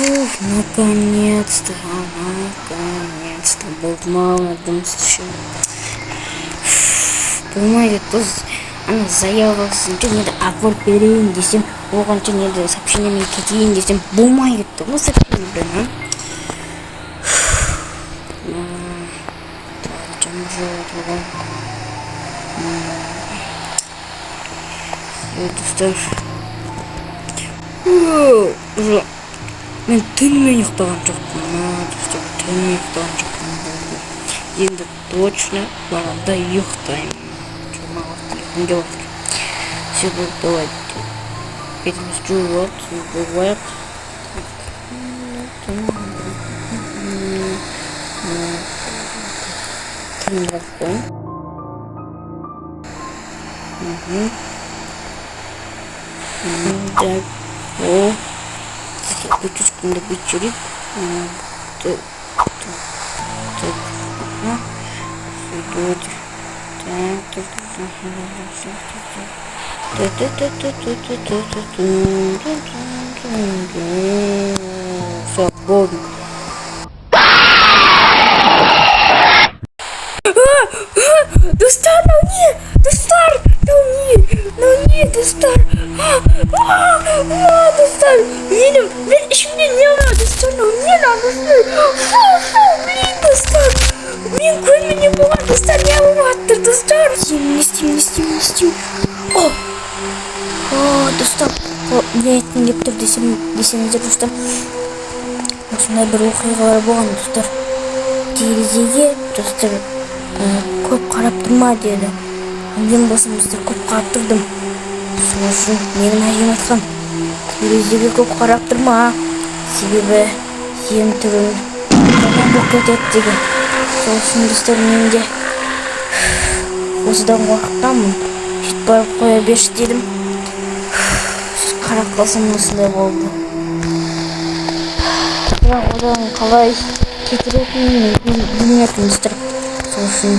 Наконец-то, болмадым еще. Болмайды, ана заявасын және де апарып берейін десем, оған және де сообщениемен кетейін десем, болмайды, бұл сообщение, блин, достар, мен түнімен ұйықтаған жоқпын, достар, түнімен ұйықтаған жоқпын, енді точно бағанда ұйықтаймын. Где вот все будет давать 5 минут вот бывает тренировка. Так, о, чуть-чуть надо вечерить. Так, свободно. Достар, достар, достар, мен ішімде не var, достар, не надо, блин, достар, мен көзімде болған, достар, не болыватыр, достар, не істеймін, достар, не айтқым келіп тұр десеңіздер, достар, осындай бір оқиғалар болған, достар, терезеге, достар, көп қарап тұрма деді. Мен болсам, достар, көп қарап тұрдым. Сол үшін менің әжем айтқан, терезеге көп қарап тұрма, себебі сен түрін жаман болып кетеді деген. Сол үшін, достар, мен де осыдан қорқытамын. Сөйтіп барып қоя берші дедім. Қарап қалсам осындай болды. Бірақ одан қалай кетіретінін білмедім, достар. Сол үшін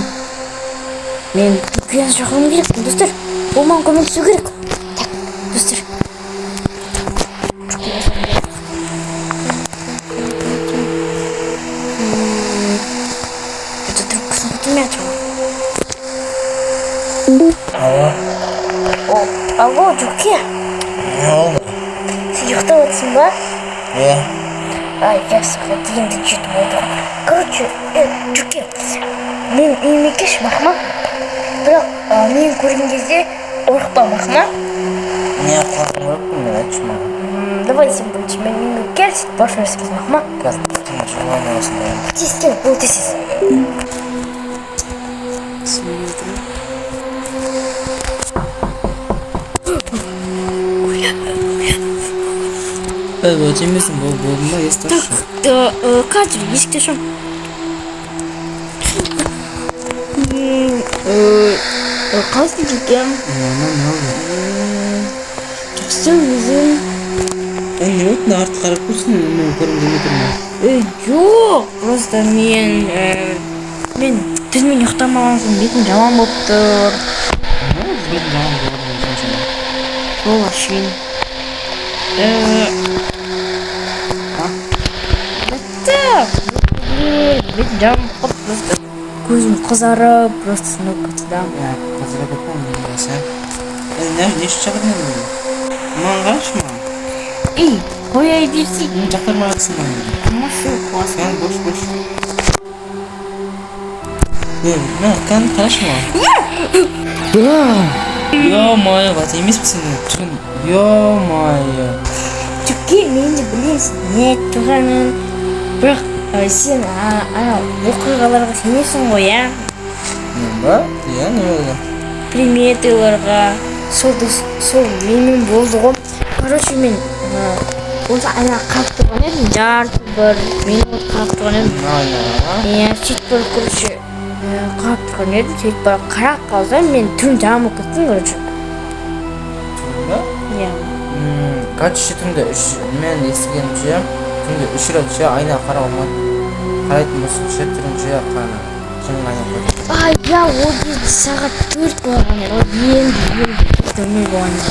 мен үлкен шақырым керекпін, достар. Ол маған көмектесу керек. Так, достар. Это трубкасын күтілмей Алло, Жүке. Не oldu? Сен ұйықтап отырсың ба? Иә. Ясыға дейінді жетіп отырған. Короче, Жүке, мен үйіме келші, мақма. Бірақ мен көрген кезде қорықпа, мақма. Не қорқып мен айтшы маған. Давай сен бірінші мен үйіме кел, сөйтіп баш нәрсеміз, мақма. Қазір түн желание осындай. Тез кел, бұл тез. Өтемесің, болды ма, естір шу. Қазір есікте шам. Қалсын Жүкем? Не oldu? Жақсың өзің? Не өтін артық қарап көрсін, мен көрім деме тұрмын. Жоқ, просто мен түнімен ұйықтамаған соң бетім жаман болып тұр. Бетін жаман болғанын соншама. Сол ашын. Бетім жаман болып просто көзім қызарып, просто сынып кетті да. Қазір көппен не болса. Не үшін шақырдың мен? Маған қарашы маған. Қояй берсей. Жақтырмағатсың маған. Машу класс. Мен бош. Мен кәнді қарашы маған. Ё-майо, бат емеспісің түн. Ё-майо. Жүке, мен де білесің, не айтып тұрғанын. Бірақ сен оқиғаларға сенесің ғой, ә? Не ба? Иә, не болды? Приметаларға, сол менімен болды ғой. Короче, мен осы ана қарап тұрған едім, жарты бір, мен осы қарап тұрған едім. Сөйтіп бір, короче, қарап тұрған едім, сөйтіп бір қарап қалсам, мен түн жамылып кеттім, короче. Түн ба? Иә. Короче, түнде мен естігенімше, түнде 3 рет ше айна қарап алмады. Қарайтын болсын ше түрінше қана жыңға айналып Я ол кезде сағат 4 болған еді, енді білмей болған еді.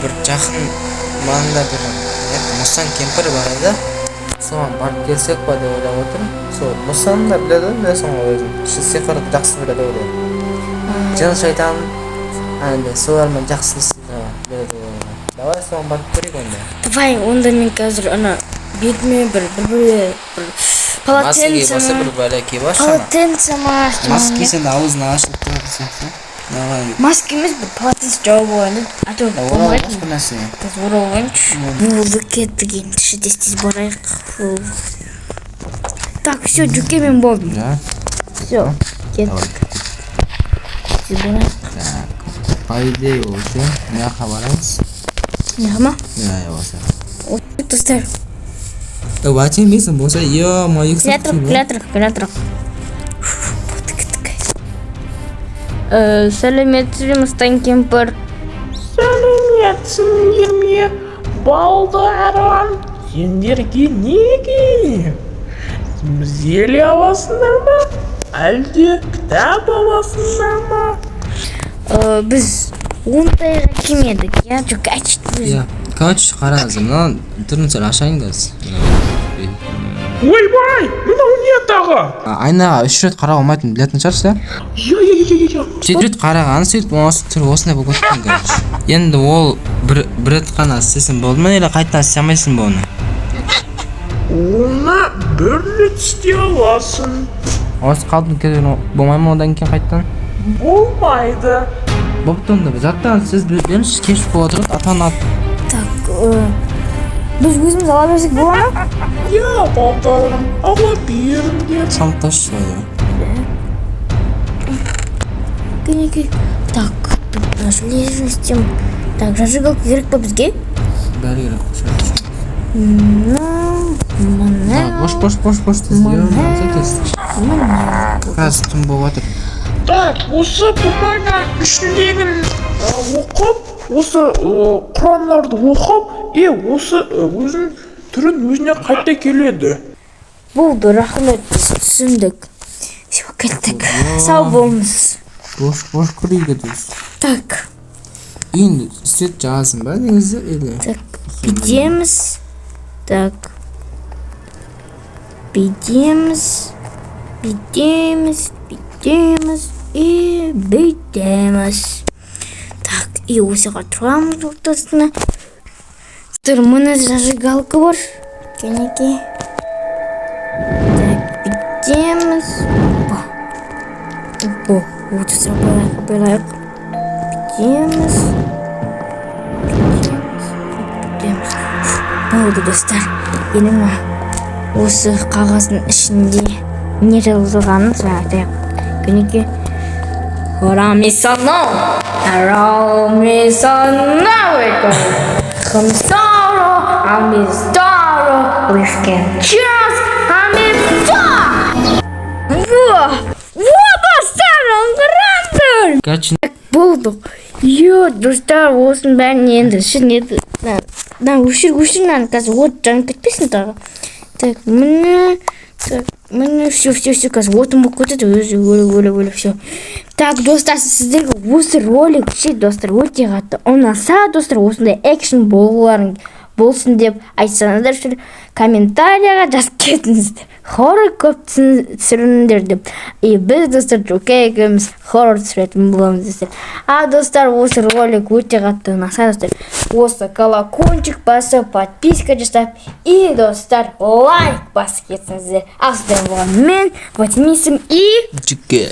Бір жақын маңында бір мұстан кемпір бар еді. Soğan barıp gelsek ba dep oylap oturdum. Musan da bilesin özüm. Kişi seferdi jakсы biledi olayım. Jın şeytan hani soğalma jaksysyny biledi olayım. Давай soğan barıp göreyik onda. Давай, onda men hazır ana betme bir Maske полотенце. basa bir böyle ki başlama. Полотенце ма. Maskesini de ağzına açıp durursun. Давай. Маскеміз бір полотенце жауып алайын. А то болмайды. Başka нәрсе. Біз орап алайыншы. Болды кеттік енді тез барайық. Так, все, жүке мен болдым. Да. Все, кеттік. Тез барайық. Так. По идее уже. Мягко барайыз. Неғама? Ya olsa. Достар. Ватин бейсің болса, ё-моё, Келатырық. Сәлеметсіз бе, Мыстан кемпір? Сәлеметсіңдер ме, балдарым? Сендерге неге? Зеле аласыңдар ма? Әлде кітап аласыңдар ма? Біз 10 тайға келмедік, я жоқ айтшыды біз. Ya, короче, қараңыз, мына түрін сәл ашайыңыз. Ойбай, мынау не тағы? Айнаға 3 рет қарап алмайтын білетін шығарсыздар? Иә. 7 рет қараған, сөйтіп осы түрі осындай болып кеткен, короче. Енді ол бір рет қана істесін болды ма, или қайтадан істей алмайсың ба оны? Оны бір рет істей аласың. Осы қалдың кезін болмай ма одан кейін қайтадан? Болмайды. Бопты онда, заттан сіз беріңіз кеш болып отырып, ата-ана Так, біз өзіміз ала берсек бола ма? Иә, балдарым, ала беріңдер. салып тастайды. Кенеке. Так, нашли систему. Так, зажигалка керек па бізге? Бәрі керек. Мына. Бош, қазір түн болып жатыр. Так, осы бумага ішіндегін оқып, осы құранларды оқып, осы өзінің түрін өзіне қайта келеді. Болды, рахмет, түсіндік. Все, кеттік. Сау болыңыз. Бош көрейік дұрыс. Так, Енді істет жазсын ба негізі или? так, бидеміз. Так. Бидеміз и бидеміз. Так, и осыға тұрамыз ортасына. Мына зажигалка бар. Кенеке. Так, бидеміз. Отырса байлайық. Бидеміз. Болды достар. Енді осы қағаздың ішінде не жазылғанын айтайық. Кенеке. Рамисано. Хамсаро, амиздаро, лишкен час, амифа! Достар, аңғырандыр! Короче, Болдық. Достар, осының бәрін енді ішінеді. Өшір, қазір от жанып кетпесін тағы. Так, міне, все, қазір отым болып кетеді, өзі өлі, все. Так, достар, сіздерге осы ролик достар, өте қатты ұнаса, достар, осындай экшн болсын деп айтсаңыздар, комментарияға жазып кетіңіздер. Хоррор көп түсіріңдер деп. Біз, достар, Жүке екеуміз хоррор түсіретін боламыз достар. Достар, осы ролик өте қатты ұнаса, достар. Осы колокольчик басып, подписка жасап, и, достар, лайк басып кетіңіздер. Сіздер болған мен, Ватимисім и Жүке.